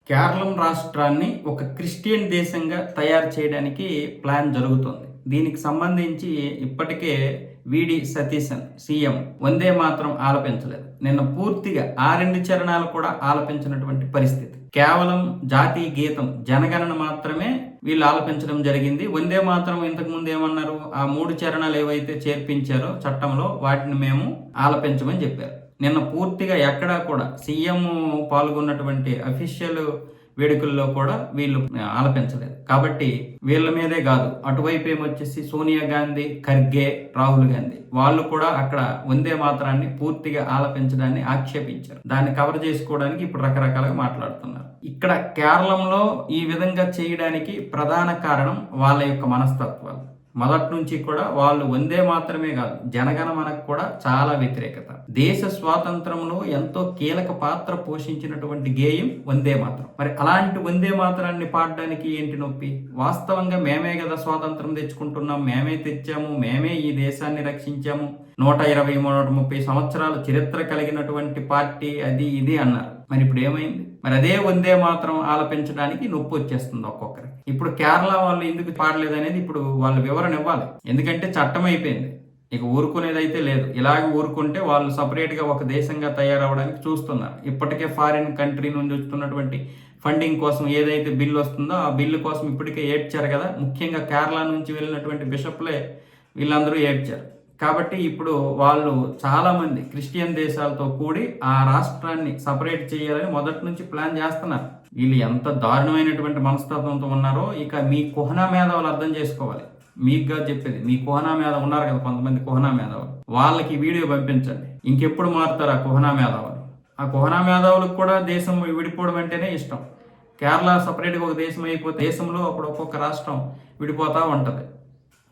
కేరళం రాష్ట్రాన్ని ఒక క్రిస్టియన్ దేశంగా తయారు చేయడానికి ప్లాన్ జరుగుతోంది. దీనికి సంబంధించి ఇప్పటికే వీడి సతీశన్ సీఎం వందే మాత్రం ఆలపించలేదు. నిన్న పూర్తిగా ఆ 2 చరణాలు కూడా ఆలపించినటువంటి పరిస్థితి. కేవలం జాతీయ గీతం జనగణన మాత్రమే వీళ్ళు ఆలపించడం జరిగింది. వందే మాత్రం ఇంతకు ముందు ఏమన్నారు, ఆ 3 చరణాలు ఏవైతే చేర్పించారో చట్టంలో వాటిని మేము ఆలపించమని చెప్పారు. నిన్న పూర్తిగా ఎక్కడా కూడా సీఎం పాల్గొన్నటువంటి అఫీషియల్ వేడుకల్లో కూడా వీళ్ళు ఆలపించలేదు. కాబట్టి వీళ్ళ మీదే కాదు, అటువైపు ఏమొచ్చేసి సోనియా గాంధీ, ఖర్గే, రాహుల్ గాంధీ వాళ్ళు కూడా అక్కడ వందే మాత్రాన్ని పూర్తిగా ఆలపించడాన్ని ఆక్షేపించారు. దాన్ని కవర్ చేసుకోవడానికి ఇప్పుడు రకరకాలుగా మాట్లాడుతున్నారు. ఇక్కడ కేరళంలో ఈ విధంగా చేయడానికి ప్రధాన కారణం వాళ్ళ యొక్క మనస్తత్వాలు. మొదటి నుంచి కూడా వాళ్ళు వందే మాత్రమే కాదు, జనగణమనకు కూడా చాలా వ్యతిరేకత. దేశ స్వాతంత్రంలో ఎంతో కీలక పాత్ర పోషించినటువంటి గేయం వందే మాత్రం. మరి అలాంటి వందే మాత్రాన్ని పాడడానికి ఏంటి నొప్పి? వాస్తవంగా మేమే కదా స్వాతంత్రం తెచ్చుకుంటున్నాం, మేమే తెచ్చాము, మేమే ఈ దేశాన్ని రక్షించాము, 120-130 సంవత్సరాల చరిత్ర కలిగినటువంటి పార్టీ అది ఇది అన్నారు. మరి ఇప్పుడు ఏమైంది? మరి అదే వందే మాత్రం ఆలపించడానికి నొప్పి వచ్చేస్తుంది ఒక్కొక్కరికి. ఇప్పుడు కేరళ వాళ్ళు ఎందుకు పాడలేదు అనేది ఇప్పుడు వాళ్ళు వివరణ ఇవ్వాలి. ఎందుకంటే చట్టం అయిపోయింది, ఇక ఊరుకునేది అయితే లేదు. ఇలాగ ఊరుకుంటే వాళ్ళు సపరేట్గా ఒక దేశంగా తయారవడానికి చూస్తున్నారు. ఇప్పటికే ఫారిన్ కంట్రీ నుంచి వస్తున్నటువంటి ఫండింగ్ కోసం ఏదైతే బిల్లు వస్తుందో ఆ బిల్లు కోసం ఇప్పటికే ఏడ్చారు కదా. ముఖ్యంగా కేరళ నుంచి వెళ్ళినటువంటి బిషప్లే వీళ్ళందరూ ఏడ్చారు. కాబట్టి ఇప్పుడు వాళ్ళు చాలామంది క్రిస్టియన్ దేశాలతో కూడి ఆ రాష్ట్రాన్ని సపరేట్ చేయాలని మొదటి నుంచి ప్లాన్ చేస్తున్నారు. వీళ్ళు ఎంత దారుణమైనటువంటి మనస్తత్వంతో ఉన్నారో ఇక మీ కుహనా మేధావులు అర్థం చేసుకోవాలి. మీకుగా చెప్పేది, మీ కుహనా మేధావులు ఉన్నారు కదా కొంతమంది కుహనా మేధావులు, వాళ్ళకి వీడియో పంపించండి. ఇంకెప్పుడు మారుతారు ఆ కుహనా మేధావులు? ఆ కుహనా మేధావులకు కూడా దేశం విడిపోవడం అంటేనే ఇష్టం. కేరళ సపరేట్గా ఒక దేశం అయిపోతే దేశంలో అప్పుడు ఒక్కొక్క రాష్ట్రం విడిపోతూ ఉంటుంది.